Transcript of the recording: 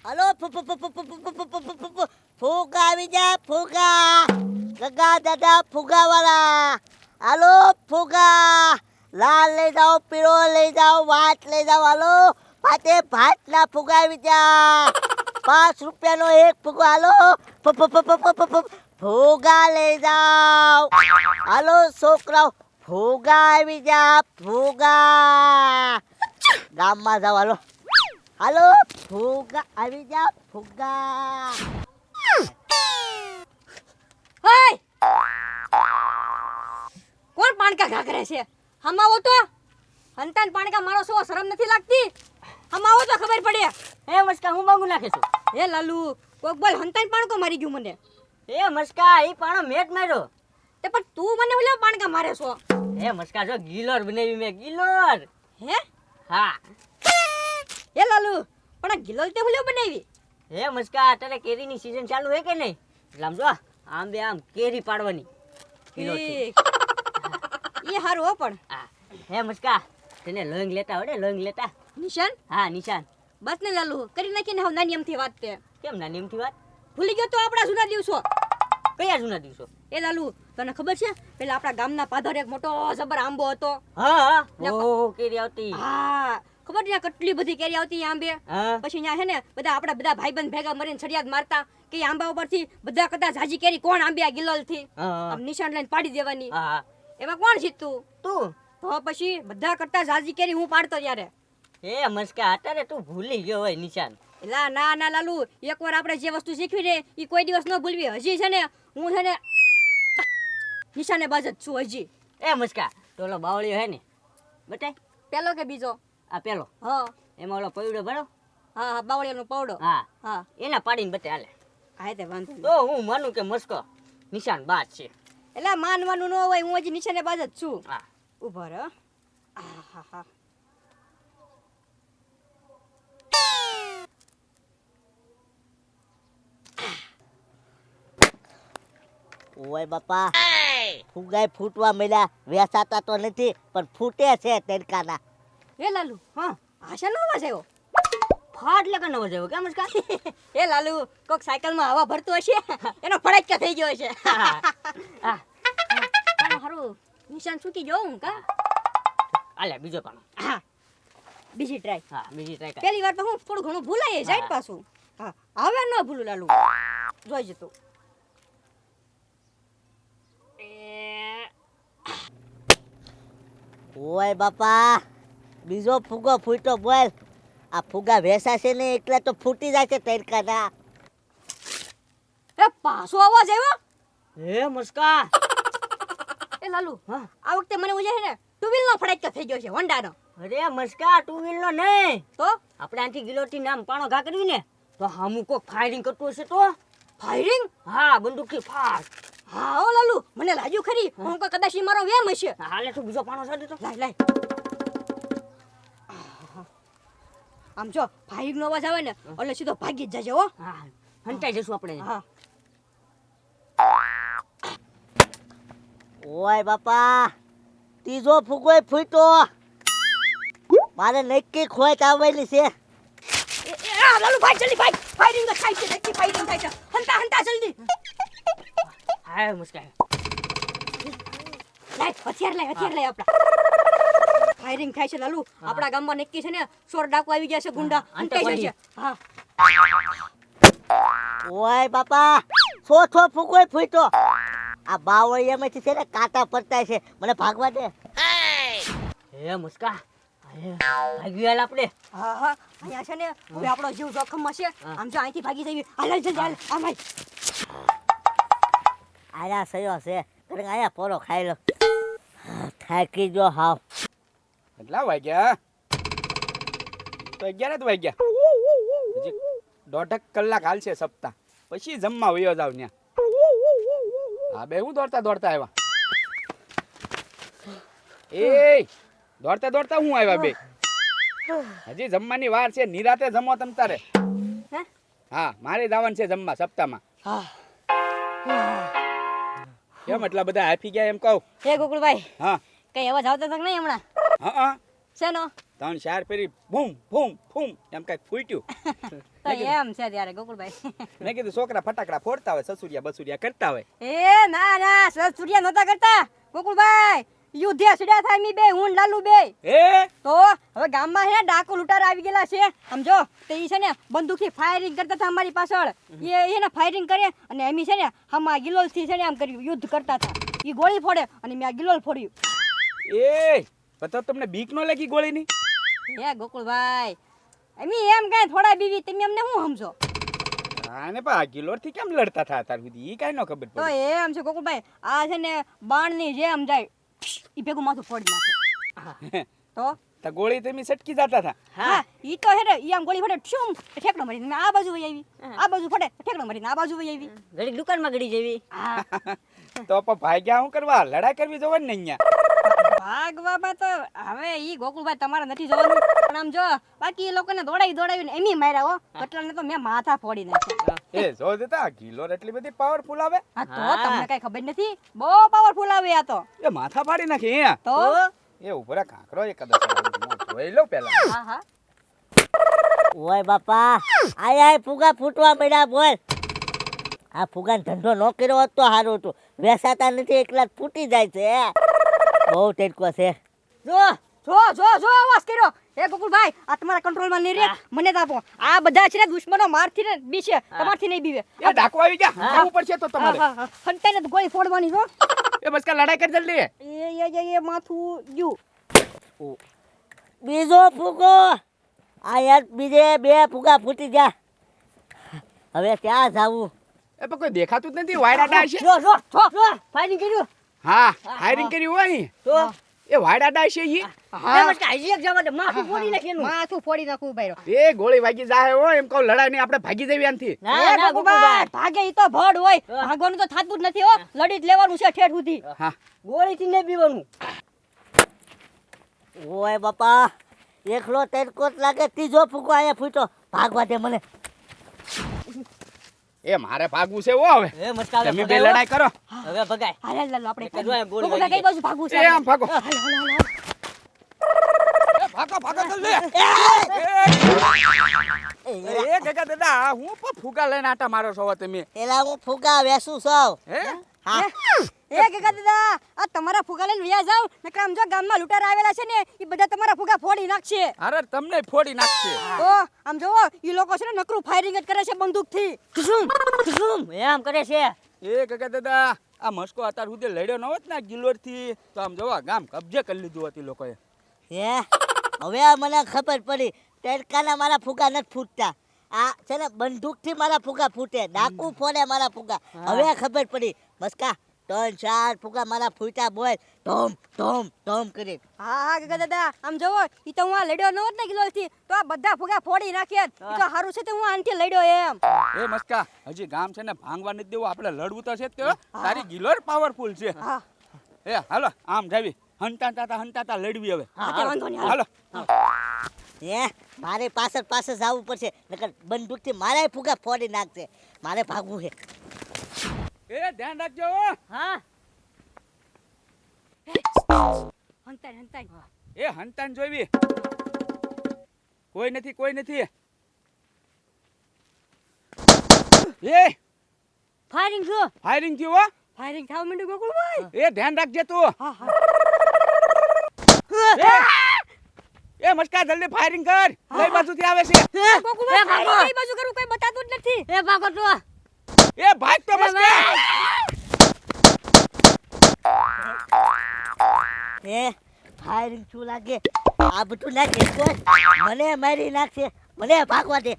Hello ફુગા આવી જા ફુગા ગગા દાદા ફુગા વાળા હાલો ફુગા લાલ લઈ જાઓ પીળો લઈ જાઓ વાટ લઈ જાઓ હાલો ભાતે ભાતના ફુગા આવી જા 5 રૂપિયાનો એક ફુગો હાલો ફુગા લઈ જાઓ હાલો છોકરાઓ ફુગા આવી જા ફુગા ગામમાં જાઓ હાલો હાલો ફુગા આવી જા ફુગા હાય કોણ પાણકા ઘા કરે છે હમાવો તો હંતાન પાણકા મારો સો શરમ નથી લાગતી હમાવો તો ખબર પડે હે મસ્કા હું માંગુ નાખે છું હે લાલુ કોક બોલ હંતાન પાણકો મારી ગયું મને હે મસ્કા ઈ પાણો મેટ માર્યો તે પણ તું મને ઓલો પાણકા મારે છો હે મસ્કા જો ગિલોર બનાવી મે ગિલોર હે હા હે લાલુ પણ આ ગિલોલ તે ઓલો બનાવી હે મસ્કા અત્યારે કેરીની સીઝન ચાલુ હે કે નહીં એટલે આમ જો આમ બે આમ કેરી પાડવાની કિલોથી. એ હારું હો પણ હા હે મસ્કા તને લોંગ લેતા આવડે લોંગ લેતા નિશાન હા નિશાન બસ ને લાલુ કરી નાખીને હવે નાની એમથી વાત તે કેમ ના નેમથી વાત ભૂલી ગયો તો આપણા જૂના દિવસો કયા જૂના દિવસો એ લાલુ તને ખબર છે પેલા આપણા ગામના પાદર એક મોટો જબર આંબો હતો હા હા ઓહો કેરી આવતી હા ખબર છે કેટલી બધી કેરી આવતી એ આંબે હા પછી ત્યાં છે ને આપણા બધા ભાઈબંધ ભેગા મળીને છડિયાદ મારતા કે એ આંબા ઉપરથી બધા કદાચ હાજી કેરી કોણ આંબ્યા ગિલોલ થી હા આમ નિશાન લઈને પાડી દેવાની હા એમાં કોણ જીતતું તું તો પછી બધા કરતા હાજી કેરી હું પાડતો ત્યારે હે મસ્કા અત્યારે તું ભૂલી ગયો હોય નિશાન એલા ના ના લાલુ એકવાર આપણે જે વસ્તુ શીખવી ને એ કોઈ દિવસ ન ભૂલવી હજી છે ને હું છે ને નિશાને બાજ જ છું હજી એ મસ્કા ટોલો બાવળિયો હે ને બતાય પેલો કે બીજો આ પેલો હા એમાં ઓલો પૈડો ભરો હા હા બાવળિયાનો પાવડો હા હા એના પાડીને બતાય હાલે હા તે વાંધો નહીં તો હું માનું કે મસ્કો નિશાન બાદ છે એટલે માનવાનું ન હોય હું હજી નિશાને બાજ જ છું હા ઉભો રહો આહાહા. ઓય બાપા ફુગાઈ ફૂટવા મળ્યા વેસાતા તો નથી પણ ફૂટે છે તડકાના હે લાલુ હા આશા નો અવાજ આવ્યો ફાટ લેકર નવો જેવો કેમ મસ્કા હે લાલુ કોક સાયકલમાં હવા ભરતો હશે એનો ફડાક્કા થઈ ગયો હશે હા હારું નિશાન સૂકી જાઉં કા આલે બીજો પાનો હા બીજી ટ્રાય હા બીજી ટ્રાય કર પહેલી વાર તો હું થોડું ઘણું ભૂલાય જાય પાછું હા હવે ન ભૂલું લાલુ જોઈ જતો ઓય બાપા બીજો ફુગો ફૂટ્યો બોલ આ ફુગા વેસાશે ને એટલે તો ફૂટી જાય છે તડકાના એ પાછો અવાજ આવ્યો હે મસ્કા એ લાલુ હા આ વખતે મને ઉજે છે ને ટુ વ્હીલ નો ફડાક્કા થઈ ગયો છે હોન્ડાનો અરે મસ્કા ટુ વ્હીલ નો નહીં તો આપણે આથી ગિલોટી નામ પાણો ઘા કર્યું ને તો હામુ કોક ફાયરિંગ કરતું હશે તો ફાયરિંગ હા બંદૂકથી ફાટ હા ઓ લાલુ મને લાગ્યું ખરી હું કો કદાચ ઈ મારો વેમ હશે હાલે તું બીજો પાણો સાડી તો લાય લાય આમ જો ફાયરિંગ નો અવાજ આવે ને એટલે સીધો ભાગી જ જજે હો હા હંતાઈ જશું આપણે હા ઓય બાપા ત્રીજો ફુગોય ફૂટ્યો મારે નક્કી ખોટ આવેલી છે લાલુ ભાઈ જલ્દી ભાઈ ફાયરિંગ થાય છે નક્કી ફાયરિંગ થાય છે હંતા હંતા જલ્દી હા મસ્કા લાય હથિયાર લાય આપડા ફાયરિંગ થાય છે લાલુ આપડા ગામમાં નક્કી છે ને ચોર ડાકુ આવી ગયા છે ગુંડા હંતાઈ જાય છે હા ઓય બાપા ચોથો ફુગોય ફૂટ્યો આ બાવળિયામાંથી છે ને કાંટા પડતા છે મને ભાગવા દે હે મસ્કા ભાગી હાલ આપણે હા હા અહીંયા છે ને હવે આપણો જીવ જોખમમાં છે આમ જો અહીંથી ભાગી જઈએ હાલ જલ્દી હાલ આમ ભાઈ આયા સયો છે કારણ આયા પોરો ખાઈ લો થાકી જો હાવ કેટલા વાગ્યા તો 11 જ વાગ્યા હજી 1.5 કલાક હાલશે સપ્તાહ પછી જમવા વયો જાવ ત્યાં હા બે હું દોડતા દોડતા આવ્યા એ દોડતા દોડતા હું આવ્યા બે હજી જમવાની વાર છે નિરાતે જમો તમ તારે હે હા મારે જવાનું છે જમવા સપ્તાહમાં હા કેમ એટલા બધા હાફી ગયા એમ કહું હે ગોકુળભાઈ હા કઈ અવાજ આવતો તો નહીં હમણાં હા શેનો 3-4 ફેરી બૂમ બૂમ બૂમ એમ કઈક ફૂટ્યું તો એમ છે ત્યારે ગોકુળભાઈ. મેં કીધું છોકરા ફટાકડા ફોડતા હોય, સસુરિયા બસુરિયા કરતા હોય. એ ના ના સસુરિયા નહોતા કરતા ગોકુળભાઈ. યુદ્ધે સડ્યા થાય મી બે હું ને લાલુ બે. એ તો હવે ગામમાં હે ડાકુ લૂંટારા આવી ગયેલા છે સમજો. તે ઈ છે ને બંદૂકથી ફાયરિંગ કરતા હતા અમારી પાછળ. એ ને ફાયરિંગ કરે અને એમી છે ને હમા ગિલોલથી છે ને આમ કર્યું યુદ્ધ કરતા હતા. ઈ ગોળી ફોડે અને મેં આ ગિલોલ ફોડ્યું. એ બતાવ, તમને બીક ન લાગી ગોળીની? હે ગોકુળભાઈ એમી એમ કાંઈ થોડા બીવી તમે અમને શું સમજો? આને પણ આ ગિલોર થી કેમ લડતા હતા અત્યાર સુધી? ઈ કાંઈ ન ખબર તો પડી. એમ છે ગોકુળભાઈ આ છે ને બાણની જેમ જાય ઈ ભેગું માથું ફોડી નાખે. તો તો ગોળી તમે સટકી જતા હતા. હા ઈ તો હે ને ઈ આમ ગોળી ફોડે ઠ્યુમ ઠેકડો મારીને મેં આ બાજુ વઈ આવી. આ બાજુ ફોડે ઠેકડો મારીને આ બાજુ વઈ આવી. ઘડીક દુકાનમાં ગળી જેવી. હા તો પણ ભાગ્યા શું કરવા? લડાઈ કરવી જોવે ને અહીંયા. ભાગવામાં તો હવે ઈ ગોકુળભાઈ તમારે નથી જવાનું. પણ આમ જો બાકી એ લોકોને દોડાવીને એમી માર્યા હો. કેટલાને તો મેં માથા ફોડી નાખ્યા. એ જો દેતા ગિલોર એટલી બધી પાવરફુલ આવે? હા તો તમને કઈ ખબર નથી બહુ પાવરફુલ આવે આ તો. એ માથા ફાડી નાખે અહીંયા. તો એ ઉભરા કાંકરો એ કદાચ જોઈ લો પેલા. હા હા ઓય બાપા આય ફુગા ફૂટવા પડ્યા બોલ. આ ફુગાનો ધંધો ન કર્યો હોત તો સારું હતું. વેસાતા નથી એકલા જ ફૂટી જાય છે. બહુ ટેટકો છે. જો જો જો જો અવાજ કર્યો. એ ગોકુળભાઈ આ તમારા કંટ્રોલમાં નહીં રે. મને તો આપો. આ બધા છે ને દુશ્મનો મારથી ને બીશે તમારથી નહીં બીવે. એ ડાકુ આવી ગયા. આવવું પડશે તો તમારે. હંતાઈને તો ગોળી ફોડવાની છો. એ બસ કા લડાઈ કરી જલ્દી. એ માથું ગયું. બીજો ફુગો આ યાર બીજે બે ફુગા ફૂટી ગયા. હવે ક્યાં જાવું? એ પણ કોઈ દેખાતું જ નથી. વાયડા ડાય છે. જો જો જો જો ફાયરિંગ કર્યું. હા ફાયરિંગ કર્યું હોય ને. તો એ વાયડા ડાય છે ઈ. એમ જ હજી એક જવા દે માથું ફોડી નાખે એનું. માથું ફોડી નાખું ભાઈ. એ ગોળી વાગી જાય હોય એમ કહું લડાઈ નહીં, આપણે ભાગી જઈએ આનથી. ના ના ગોકુળભાઈ. ભાગે ઈ તો ભડ હોય. ભાગવાનું તો થાતું જ નથી હો. લડી જ લેવાનું છે ઠેઠ સુધી. હા ગોળીથી નહીં પીવાનું. ઓય બાપા એકલો ટેટકો જ લાગે. ત્રીજો ફુગો અહીંયા ફૂટ્યો. ભાગવા દે મને. એ મારે ભાગવું છે હો હવે. એ મસ્કા હવે તમે બે ભગાયો. લડાઈ કરો. હવે ભગાય. હાલ હાલ આપણે એક જ વાર ગોળી ગોકુળભાઈ કઈ બાજુ ભાગવું છે? એ આમ ભાગો. હાલ હાલ હાલ. એ ભાગો ભાગો જલ્દી. એ કાકા દાદા હું પણ ફુગા લઈને આટા મારો છો હવે તમે. એલા હું ફુગા વેસું છું. હે હા એ કાકા દાદા આ તમારા ફુગા લઈને વ્યા જાવ નકર આમ જો ગામમાં લૂંટારા આવેલા છે ને ઈ બધા તમારા ફુગા ફોડી નાખશે. અરે તમને ફોડી નાખશે. તો આમ જોવો ઈ લોકો છે ને નકરું ફાયરિંગ જ કરે છે બંદૂકથી. ઠુસુમ ઠુસુમ એમ કરે છે. એ કાકા દાદા આ મસ્કો અત્યાર સુધી લડ્યો ન હોત ને ગિલોર થી તો આમ જોવા ગામ કબજે કરી લીધું હતું લોકોએ. હે હવે આ મને ખબર પડી. ટેટકાના મારા ફુગા નથી ફૂટતા. આ છે ને બંદૂકથી મારા ફુગા ફૂટે. ડાકુ ફોડે મારા ફુગા. હવે ખબર પડી. મસ્કા 3-4 ફુગા મારા ફૂટા બોલ ધોમ ધોમ ધોમ કરી. હા હા કાકા દાદા આમ જોવો ઈ તો હું આ લડ્યો ન હોત ને ગિલોલથી તો આ બધા ફુગા ફોડી નાખ્યા. ઈ તો હારું છે તે હું આનથી લડ્યો એમ. એ મસ્કા હજી ગામ છે ને ભાંગવા નથી દેવું, આપણે લડવું તો છે જ તે. તારી ગિલોર પાવરફુલ છે. હા એ હાલો આમ જાવી હંટાતા લડવી હવે. હા વાંધો નહીં હાલો હે મારે પાછળ જવું પડશે નકર બંદૂકથી મારા ફુગા ફોડી નાખશે. મારે ભાગવું છે. એ ધ્યાન રાખજો હો. હા હંતાઈ હંતાઈ. એ હંતાન જોઈવી. કોઈ નથી. એ ફાયરિંગ છો. ફાયરિંગ થયું હો. ફાયરિંગ થાવ માંડ્યું ગોકુળભાઈ. એ ધ્યાન રાખજે તું. હા હા એ મસ્કા જલ્દી ફાયરિંગ કર. કઈ બાજુથી આવે છે? ગોકુળભાઈ ભાગો. ફાયરિંગ કઈ બાજુ કરું કઈ બતાતું જ નથી. એ ભાગો તો. એ ભાગ તો મસ્કા. હે ફાયરિંગ શું લાગે? આ બધું નાખે મને મારી નાખશે. મને ભાગવા દે.